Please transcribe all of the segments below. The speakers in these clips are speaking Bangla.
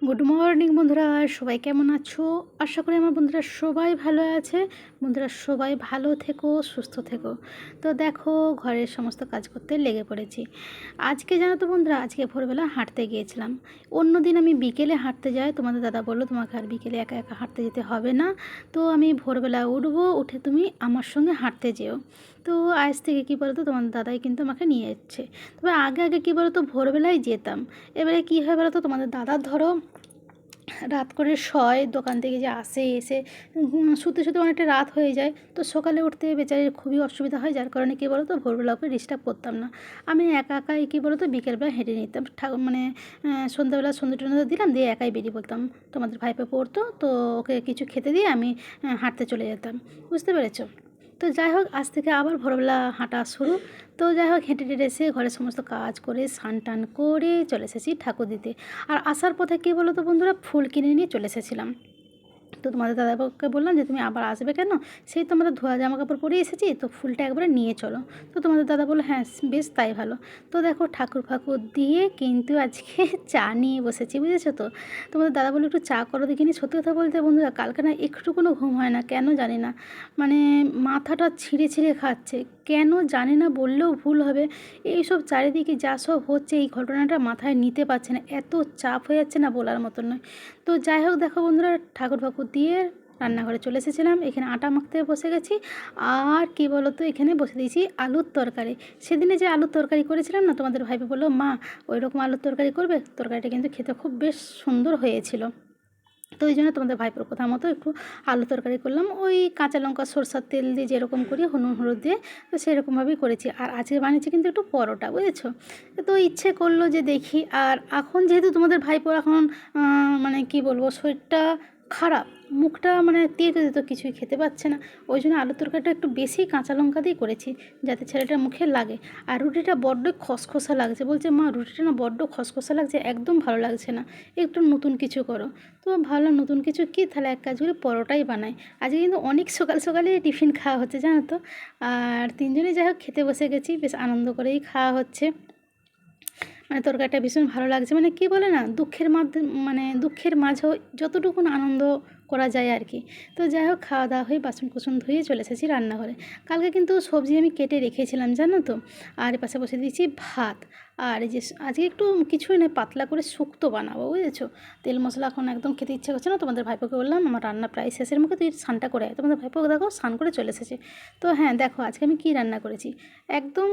গুড মর্নিং বন্ধুরা, সবাই কেমন আছো? আশা করি আমার বন্ধুরা সবাই ভালো আছে। বন্ধুরা সবাই ভালো থেকো, সুস্থ থেকো। তো দেখো, ঘরের সমস্ত কাজ করতে লেগে পড়েছি। আজকে জানো তো বন্ধুরা, আজকে ভোরবেলা হাঁটতে গিয়েছিলাম। অন্য দিন আমি বিকেলে হাঁটতে যাই, তোমাদের দাদা বললো তোমাকে আর বিকেলে একা একা হাঁটতে যেতে হবে না, তো আমি ভোরবেলা উঠবো, উঠে তুমি আমার সঙ্গে হাঁটতে যেও। তো আজ থেকে কী বলো তো, তোমাদের দাদাই কিন্তু আমাকে নিয়ে যাচ্ছে। তবে আগে আগে কী বলো তো, ভোরবেলায় যেতাম। এবারে কী হয় বলো তো, তোমাদের দাদার ধরো রাত করে শয়, দোকান থেকে যে আসে, এসে শুতে শুতে অনেকটা রাত হয়ে যায়। তো সকালে উঠতে বেচারির খুবই অসুবিধা হয়, যার কারণে কী বলো তো, ভোরবেলা ওকে ডিস্টার্ব করতাম না। আমি একা একাই কী বলো তো, বিকেলবেলা হেঁটে নিতাম মানে সন্ধ্যাবেলা সন্ধ্যে টন্ধে দিলাম, দিয়ে একাই বেরিয়ে পড়তাম। তোমাদের ভাইপো পড়তো, তো ওকে কিছু খেতে দিয়ে আমি হাঁটতে চলে যেতাম। বুঝতে পেরেছো? তো যাই হোক, আজ থেকে আবার ভোরবেলা হাঁটা শুরু। তো যাই হোক, হেঁটে টেটে এসে ঘরের সমস্ত কাজ করে স্নান টান করে চলে এসেছি ঠাকুর দিতে। আর আসার পথে কী বলো তো বন্ধুরা, ফুল কিনে নিয়ে চলে এসেছিলাম। তো তোমাদের দাদাবাবুকে বললাম যে তুমি আবার আসবে কেন, সেই তো আমরা ধোয়া জামা কাপড় পরে এসেছি, তো ফুলটা একবারে নিয়ে চলো। তো তোমাদের দাদা বললো হ্যাঁ বেশ, তাই ভালো। তো দেখো, ঠাকুর ফাকুর দিয়ে কিন্তু আজকে চা নিয়ে বসেছি, বুঝেছো তো। তোমাদের দাদা বললো একটু চা করো দেখিনি। সত্যি কথা বলতে বন্ধুরা, কালকে না একটুকুনো ঘুম হয় না, কেন জানি না। মানে মাথাটা ছিঁড়ে ছিঁড়ে খাচ্ছে, কেন জানি না, বললেও ভুল হবে। এইসব চারিদিকে যা সব হচ্ছে, এই ঘটনাটা মাথায় নিতে পারছে না, এত চাপ হয়ে যাচ্ছে না, বলার মতন নয়। তো যাই হোক, দেখো বন্ধুরা, ঠাকুর ফাকুর দিয়ে রান্নাঘরে চলে এসেছিলাম। এখানে আটা মাখতে বসে গেছি। আর কি বলো তো, এখানে বসে দিয়েছি আলুর তরকারি। সেদিনে যে আলুর তরকারি করেছিলাম না, তোমাদের ভাইপো বললো মা ওই রকম আলুর তরকারি করবে। তরকারিটা কিন্তু খেতে খুব বেশ সুন্দর হয়েছিল। তো ওই জন্য তোমাদের ভাইপোর কথা মতো একটু আলু তরকারি করলাম, ওই কাঁচা লঙ্কা সরষার তেল দিয়ে যেরকম করি, হলুদ দিয়ে, তো সেরকমভাবেই করেছি। আর আজকে বানিয়েছি কিন্তু একটু পরোটা, বুঝেছো। তো ইচ্ছে করলো যে দেখি। আর এখন যেহেতু তোমাদের ভাইপোর এখন মানে কি বলবো, শরীরটা খারাপ, মুখটা মানে তেতো তেতো, কিছুই খেতে পাচ্ছে না। ওই জন্য আলুর তরকারিটা একটু বেশি কাঁচা লঙ্কা দিয়ে করেছি, যাতে ছেলেটার মুখে লাগে। আর রুটিটা বড্ড খসখসা লাগছে, বলছে মা রুটিটা না বড্ড খসখসা লাগছে, একদম ভালো লাগছে না, একটু নতুন কিছু করো। তো ভাবলাম নতুন কিছু কী, তাহলে এক কাজ করে পরোটাই বানাই। আজকে কিন্তু অনেক সকাল সকালে টিফিন খাওয়া হচ্ছে, জানো তো। আর তিনজনেই যাই হোক খেতে বসে গেছি, বেশ আনন্দ করেই খাওয়া হচ্ছে। মানে তরকারিটা ভীষণ ভালো লাগছে, মানে কী বলে না, দুঃখের মাধ্যমে মানে দুঃখের মাঝেও যতটুকুন আনন্দ করা যায় আর কি। তো যাই হোক, খাওয়া দাওয়া হয়ে বাসন কুসন ধুয়ে চলে এসেছি রান্নাঘরে। কালকে কিন্তু সবজি আমি কেটে রেখেছিলাম, জানো তো। আর পাশে বসে দিয়েছি ভাত। আর এই যে আজকে একটু কিছুই নয়, পাতলা করে শুক্তো বানাবো, বুঝেছো। তেল মশলা এখন একদম খেতে ইচ্ছে করছে না। তোমাদের ভাইপোকে বললাম আমার রান্না প্রায় শেষের মুখে, তুই স্নানটা করে আয়। তোমাদের ভাইপোকে দেখো স্নান করে চলে এসেছে। তো হ্যাঁ, দেখো আজকে আমি কী রান্না করেছি। একদম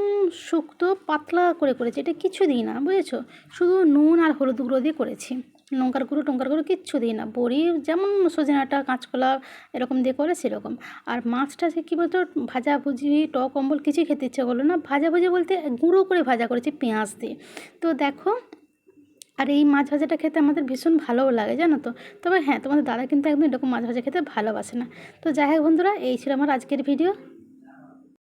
শুক্তো পাতলা করে করেছি, এটা কিছু দিই না, বুঝেছো। শুধু নুন আর হলুদ গুঁড়ো দিয়ে করেছি, লঙ্কার গুঁড়ো টঙ্কার গুঁড়ো কিচ্ছু দিই না। বড়ি যেমন সজনে ডাঁটা কাঁচকলা এরকম দিয়ে করে সেরকম। আর মাছটা সে কী বলতো, ভাজাভুজি টক অম্বল কিছুই খেতে ইচ্ছে করলো না। ভাজাভুজি বলতে গুঁড়ো করে ভাজা করেছি পেঁয়াজ দিয়ে। তো দেখো, আর এই মাছ ভাজাটা খেতে আমাদের ভীষণ ভালোও লাগে, জানো তো। তবে হ্যাঁ, তোমাদের দাদা কিন্তু একদম এরকম মাছ ভাজা খেতে ভালোবাসে না। তো যাই হোক বন্ধুরা, এই ছিল আমার আজকের ভিডিও।